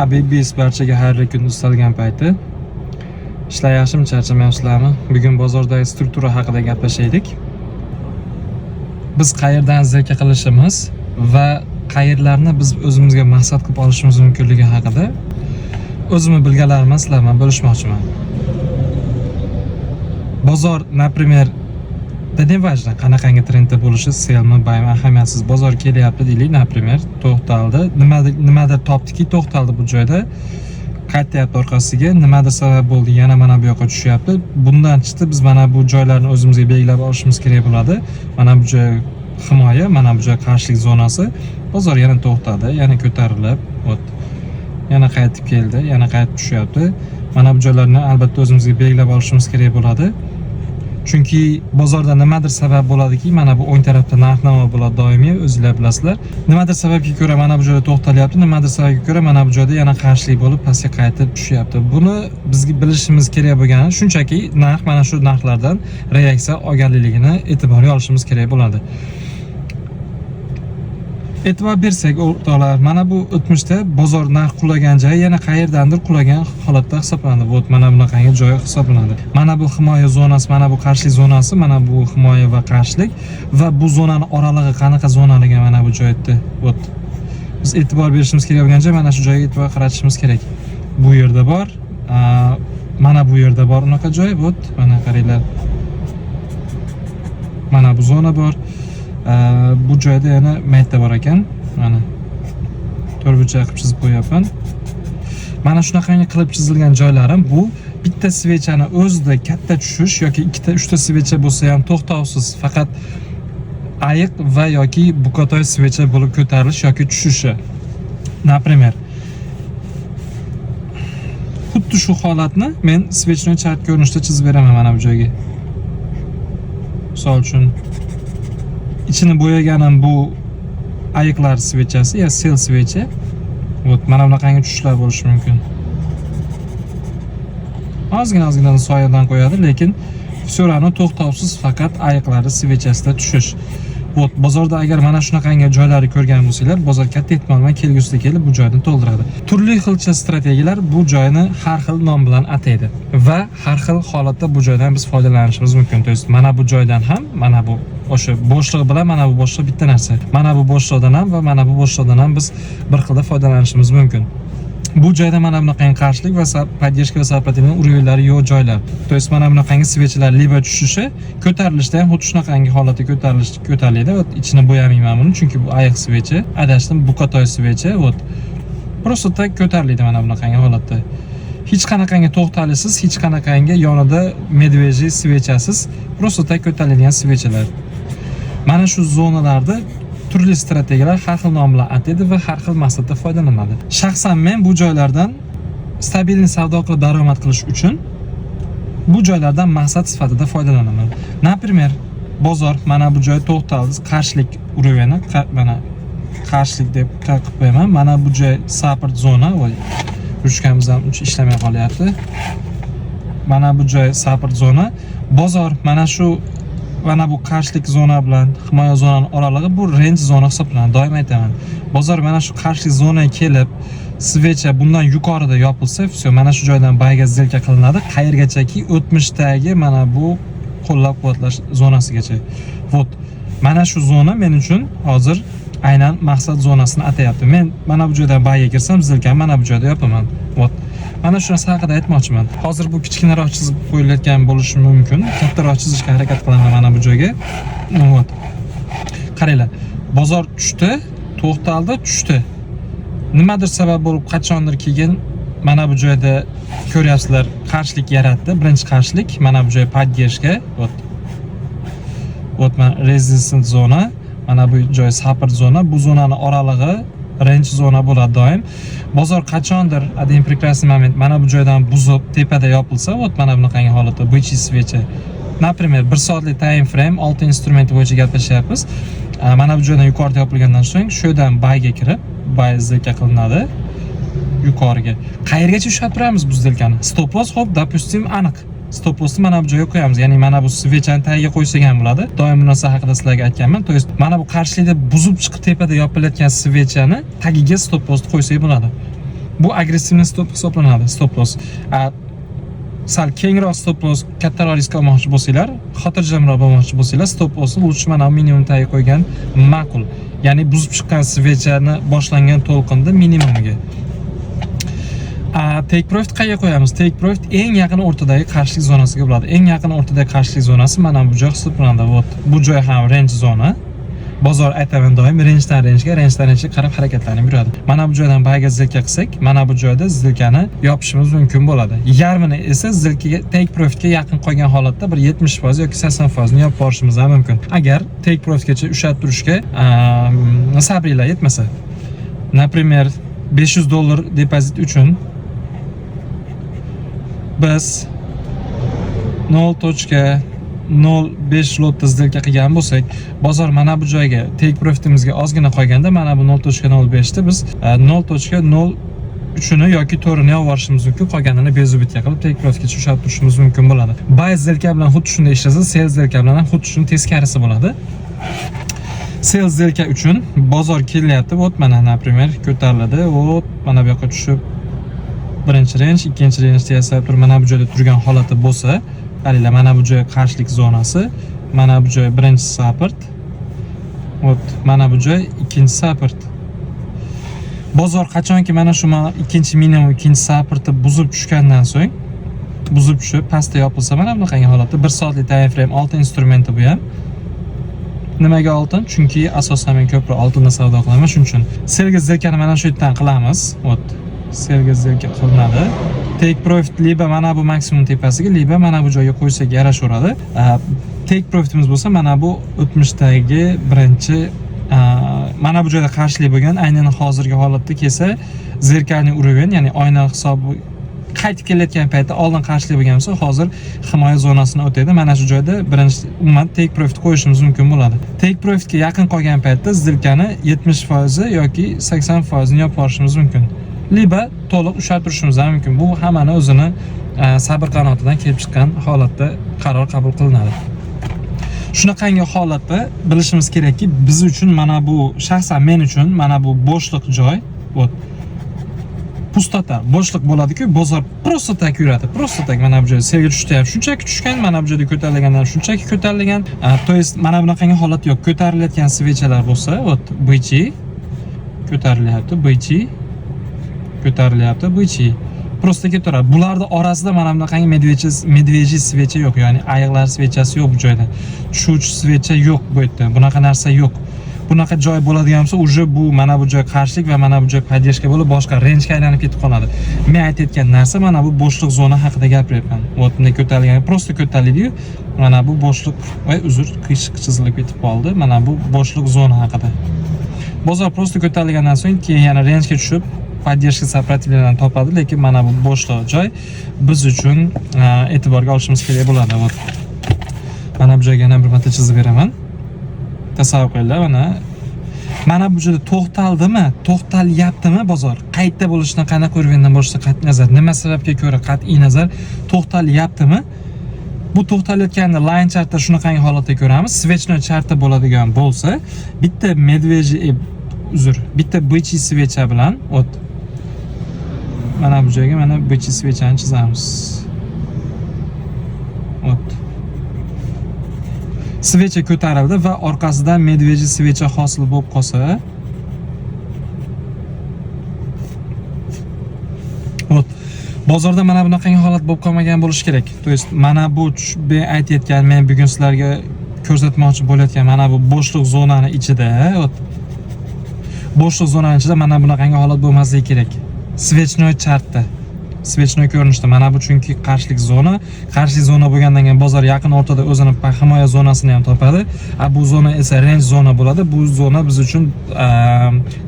Habibis barchaga xayrli kun istalgan payti. Ishlayapsizmi, charchamayapsizlarmi? Bugun bozordagi struktura haqida gaplashaylik. Biz qayerdan zaka qilishimiz va qayerlarni biz o'zimizga maqsad qilib olishimiz mumkinligi haqida o'zimni bilganlarim sizlarga bo'lishmoqchiman. Bozor, например, не важно, qanaqangi trendda bo'lishi, selmi, baymi ahamiyatsiz. Bozor kelyapti deylik, например, to'xtaldi, nimadir topdiki, to'xtaldi bu joyda. Qaytyapti orqasiga, nimadir sabab bo'ldi, yana mana bu yoqqa tushyapti. Bundan chiqdi, biz mana bu joylarni o'zimizga belgilab olishimiz kerak bo'ladi. Mana bu joy himoya, mana bu joy qarshilik zonasi. Bozor yana to'xtadi, yana ko'tarilib, yana qaytib keldi, yana qaytib tushyapti. Mana bu joylarni albatta o'zimizga belgilab olishimiz kerak bo'ladi. Chunki bozorda nimadir sabab bo'ladiki, mana bu o'ng tarafda narx-navo bo'ladi doimiy, o'zingizlar bilasizlar. Nimadir sababga ko'ra mana bu joyda to'xtalyapti, nimadir sababga ko'ra mana bu joyda yana qarshilik bo'lib pastga qaytib tushyapti. Buni bizga bilishimiz kerak bo'lgani shunchaki narx mana shu narxlardan reaksiya olganligini e'tiborga olishimiz kerak bo'ladi. E'tibor bersak, o'rtoqlar, mana bu o'tmishda bozor narx qulagan joy yana qayerdandir qulagan holatda hisoblanadi. Bu mana bunaqangi joy hisoblanadi. Mana bu himoya zonasi, mana bu qarshilik zonasi, mana bu himoya va qarshilik va bu zonani oralig'i qanaqa zonaligi mana bu joyda. Biz e'tibor berishimiz kerak bo'lgan joy mana shu joyga e'tibor qaratishimiz kerak. Bu yerda bor, mana bu yerda bor unaqa joy, mana qaranglar. Mana bu zona bor. Bu joyda yana maytda bor ekan. Mana to'rtburchak qilib chizib qo'yapman. Mana shunaqangi qilib chizilgan joylarim bu bitta svechani o'zida katta tushish yoki ikkita, uchta svecha bo'lsa ham to'xtovsiz, faqat ayiq va yoki buqatoy svecha bo'lib ko'tarilish yoki tushishi. Например, xuddi shu holatni men svechni chart ko'rinishda chizib beraman mana bu joyga. Misol uchun İçini bo'yaganim bu ayiqlar svechasi, ya sel svecha. Mana bunaqangi tushishlar bo'lishi mumkin. Ozgina soyadan qo'yadi, lekin so'rani to'xtovsiz faqat ayiqlari svechasida tushish. Bozorda agar mana shunaqangi joylarni ko'rgan bo'lsanglar, bozor katta ehtimol bilan kelgusida kelib bu joyni to'ldiradi. Turli xilcha strategiyalar bu joyni har xil nom bilan ataydi va har xil holatda bu joydan biz foydalanishimiz mumkin. To есть mana bu joydan ham, mana bu o'sha bo'shliq bilan mana bu bo'shliq bitta narsa. Mana bu bo'shliqdan ham va mana bu bo'shliqdan ham biz bir xilda foydalanishimiz mumkin. Bu joyda mana bunaqangi qarshilik va поддержка va сопротивление uryullari yo'q joylar. To есть mana bunaqangi svechalar liba tushishi, ko'tarilishda ham xuddi shunaqangi holatda ko'tariladi. Ichini bo'yamayman buni, chunki bu ayiq svecha, adashdim buqatoy svecha, Просто tak ko'tariladi mana bunaqangi holatda. Hech qanaqangi to'xtalishsiz, hech qanaqangi yonida medveji svechasiz, просто tak ko'tariladigan svechalar. Mana shu zonalarda turli strategiyalar har xil nom bilan ataydi va har xil maqsadda foydalanadi. Shaxsan men bu joylardan stabilni savdo qilib daromad qilish uchun bu joylardan maqsad sifatida foydalanaman. Например, bozor mana bu joy to'xtaldi, qarshilik uravini, mana qarshilik deb qilib qo'yaman. Mana bu joy support zona, ruchkamiz ham ishlamay qolyapti. Mana bu joy support zona. Bozor mana shu mana bu qarshilik zona bilan himoya zonaning oralig'i bu range zona hisoblanadi. Doim aytaman. Bozor mana shu qarshilik zonaga kelib, svecha bundan yuqorida yopilsa, mana shu joydan bayga zilka qilinadi. Qayergachaki o'tmishdagi mana bu qo'llab-quvvatlash zonasigacha. Mana shu zona men uchun hozir aynan maqsad zonasini atayapti. Men mana bu joydan bayga kirsam, zilkani mana bu joyda yopaman. Mana shu narsa haqida aytmoqchiman. Hozir bu kichkinaroq chizib qo'yilayotgan bo'lishi mumkin. Kattaroq chizishga harakat qilaman mana bu joyga. Qaranglar. Bozor tushdi, to'xtaldi, tushdi. Nimadir sabab bo'lib qachondir keyin mana bu joyda ko'ryapsizlar, qarshilik yaratdi. Birinchi qarshilik mana bu joy поддержка. Mana resistance zona, mana bu joy support zona. Bu zonaning oralig'i range zona bo'ladi doim. Bozor qachondir один прекрасный moment mana bu joydan buzib tepada yopilsa, mana bunaqangi holatda bo'yicha svecha. Например, 1 soatlik time frame 6 instrument bo'yicha gaplashyapmiz. Mana bu joydan yuqorida yopilgandan so'ng shu yerdan bayga kirib, bay zilka qilinadi yuqoriga. Qayergacha ushlab turamiz bu zilkani? Stop loss, допустим, aniq. Stop lossni mana bu joyga qo'yamiz. Ya'ni mana bu svechani tagiga qo'ysak ham bo'ladi. Doim bu narsa haqida sizlarga aytganman. To есть mana bu qarshilikda buzib chiqib tepada yopilayotgan svechani tagiga stop lossni qo'ysak bo'ladi. Bu agressivniy stop hisoblanadi, stop loss. Sal kengroq stop loss, kattaroq risk olmoqchi bo'lsanglar, xotirjamroq bo'lmoqchi bo'lsanglar, stop lossni lutchi mana minimum tagiga qo'ygan ma'qul. Ya'ni buzib chiqqan svechani boshlangan to'lqinda minimumiga. Take profit qayerga qo'yamiz? Take profit eng yaqin o'rtadagi qarshilik zonasiga bo'ladi. Eng yaqin o'rtadagi qarshilik zonasi mana bu joy hisoblanadi. Bu joy ham range zona. Bozor aytaman doim rangedan rangega qarab harakatlanib yuradi. Mana bu joydan bayga zilka qilsak, mana bu joyda zilkani yopishimiz mumkin bo'ladi. Yarmini esa zilkaga take profitga yaqin qolgan holatda bir 70% yoki 80% ni yopib borishimiz ham mumkin. Agar take profitgacha ushlab turishga sabringlar yetmasa. Например, $500 depozit uchun biz 0.05 lotda zilka qilgan bo'lsak, bozor mana bu joyga take profitimizga ozgina qolganda mana bu 0.05 da biz 0.03 ni yoki 4 ni olib borishimiz mumkin, qolganini bezubitga qilib take profitgacha ushlab turishimiz mumkin bo'ladi. Buy zilka bilan xuddi shunday ishlasa, sell zilka bilan ham xuddi shunday teskarisi bo'ladi. Sell zilka uchun bozor kelyapti, mana например ko'tariladi, mana bu yoqqa tushib birinchi range, ikkinchi range yasab turib mana bu joyda turgan holati bo'lsa, qaranglar, mana bu joy qarshilik zonasi, mana bu joy birinchi support, mana bu joy ikkinchi support. Bozor qachonki mana shu ikkinchi minimum, ikkinchi supportni buzib tushgandan so'ng, buzib tushib pastga yopilsa, mana bunaqangi holatda 1 soatlik time frame oltin instrumenti bu ham. Nimaga oltin? Chunki asosan men ko'proq oltinda savdo qilaman, shuning uchun. Selga zilkani mana shu yerdan qilamiz. Selga zilka qilinadi. Take profit liba mana bu maksimum tepasiga, liba mana bu joyga qo'ysak yarashaveradi. Take profitimiz bo'lsa mana bu o'tmishdagi birinchi mana bu joyda qarshilik bo'lgan, aynan hozirgi holatda kelsa zirkalniy uровень, ya'ni oyna hisobi qaytib kelayotgan paytda oldin qarshilik bo'lgan bo'lsa, hozir himoya zonasini o'tadi. Mana shu joyda birinchi umuman take profit qo'yishimiz mumkin bo'ladi. Take profitga yaqin qolgan paytda zilkani 70% yoki 80% ni yopib borishimiz mumkin. Liba to'liq ushlab turishimiz ham mumkin. Bu hammani o'zini sabr qanotidan kelib chiqqan holatda qaror qabul qilinadi. Shunaqangi holatda bilishimiz kerakki, biz uchun mana bu, shaxsan men uchun mana bu bo'shliq joy, pustota, bo'shliq bo'ladi-ku, bozor просто tak yuradi. Просто tak mana bu joyda sevgi tushyapti. Shunchaki tushgan, mana bu joyda ko'tarilgandan shunchaki ko'tarilgan. To есть mana bunaqangi holat yo'q. Ko'tarilayotgan svechalar bo'lsa, BC ko'tarilyapti, BC ko'tarilyapti, BC. Просто ketaveradi. Bularning orasida mana bunaqangi medveji svecha yo'q, ya'ni ayiqlar svechasi yo'q bu joyda. Tushuvchi svecha yo'q bu yerda. Bunaqa narsa yo'q. Bunaqa joy bo'ladigan bo'lsa, уже bu mana bu joy qarshilik va mana bu joy podдержка bo'lib boshqa rangega aylanib ketib qoladi. Men aytayotgan narsa mana bu bo'shliq zona haqida gapiryapman. Bunday ko'tarilgan, просто ko'tarildi-yu, mana bu bo'shliq, uzr, qiyshiq chizilib ketib qoldi. Mana bu bo'shliq zona haqida. Bozor просто ko'tarilgandan so'ng keyin yana rangega tushib podдержка сопротивлениyadan topadi, lekin mana bu bo'shliq joy biz uchun e'tiborga olishimiz kerak bo'ladi. Mana bu joyga yana bir marta chizib beraman. Tasavvur qilinglar, mana bu joyda to'xtaldimi, to'xtalyaptimi bozor? Qayerda bo'lishidan, qanaqa o'rindan bo'lishidan qat'iy nazar, nima sababga ko'ra qat'iy nazar to'xtalyaptimi? Bu to'xtalayotganda line chartda shunaqangi holatda ko'ramiz. Svechnoy chartda bo'ladigan bo'lsa, bitta medveji, bitta BC svecha bilan mana bu joyga mana BC svechani chizamiz. Svecha ko'tarildi va orqasidan medveji svecha hosil bo'lib qolsa, bozorda mana bunaqangi holat bo'lib qolmagan bo'lishi kerak. To есть mana bu men aytayotgan, men bugun sizlarga ko'rsatmoqchi bo'layotgan mana bu bo'shliq zonani ichida, bo'shliq zonaning ichida mana bunaqangi holat bo'lmasligi kerak. Svechnoy chartda, svechnoy ko'rinishda mana bu chunki qarshilik zona, qarshilik zona bo'lgandan keyin bozor yaqin o'rtada o'zini himoya zonasini ham topadi. Bu zona esa range zona bo'ladi. Bu zona biz uchun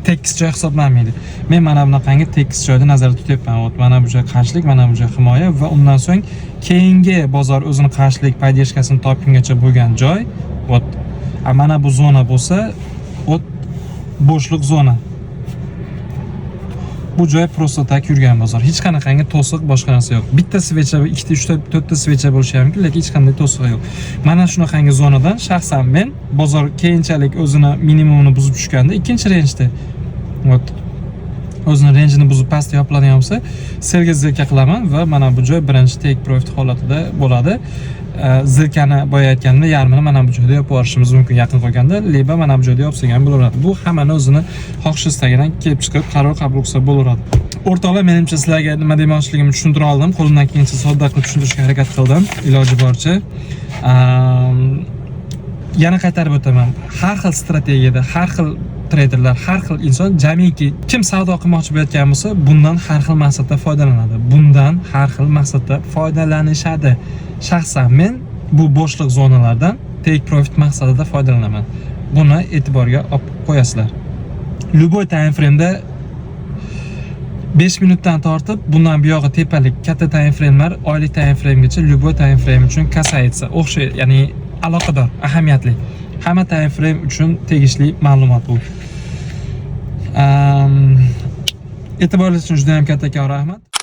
tekis joy hisoblanmaydi. Men mana bunaqangi tekis joyda nazarda tutyapman. Mana bu joy qarshilik, mana bu joy himoya va undan so'ng keyingi bozor o'zini qarshilik podдержкасini topgungacha bo'lgan joy, mana bu zona bo'lsa, bo'shliq zona. Bu joy просто tak yurgan bozor. Hech qanaqangi to'siq, boshqa narsa yo'q. Bitta svecha, ikkita, uchta, to'rtta svecha bo'lishi mumkin, lekin hech qanday to'siq yo'q. Mana shunaqangi zonadan shaxsan men bozor keyinchalik o'zini minimumini buzib tushganda ikkinchi rangeda o'zini rangeini buzib pastga yopiladigan bo'lsa, serga zilka qilaman va mana bu joy birinchi take profit holatida bo'ladi. Zilkani boya aytganda yarmini mana bu joyda yopib yuborishimiz mumkin yaqin qolganda, leba mana bu joyda yopsak ham bo'laveradi. Bu hammani o'zini xohish istagidan kelib chiqib qaror qabul qilsa bo'laveradi. O'rtoqlar, menimcha sizlarga nima demoqchiligimni tushuntira oldim. Qo'limdan kelgancha sodda qilib tushuntirishga harakat qildim iloji boricha. Yana qaytarib o'taman. Har xil strategiyada, har xil treyderlar, har xil inson, jamiki kim savdo qilmoqchi bo'layotgan bo'lsa, bundan har xil maqsadda foydalanadi. Bundan har xil maqsadda foydalanishadi. Shaxsan men bu bo'shliq zonalardan take profit maqsadida foydalanaman. Buni e'tiborga olib qo'yasizlar. Любой time frame'da 5 minutdan tortib bundan buyog'i tepalik katta time frame'lar oylik time frame'gacha любой time frame uchun kasaytsa o'xshay, ya'ni aloqador, ahamiyatli. Hamma time frame uchun tegishli ma'lumot bu. E'tiboringiz uchun juda ham kattakon rahmat.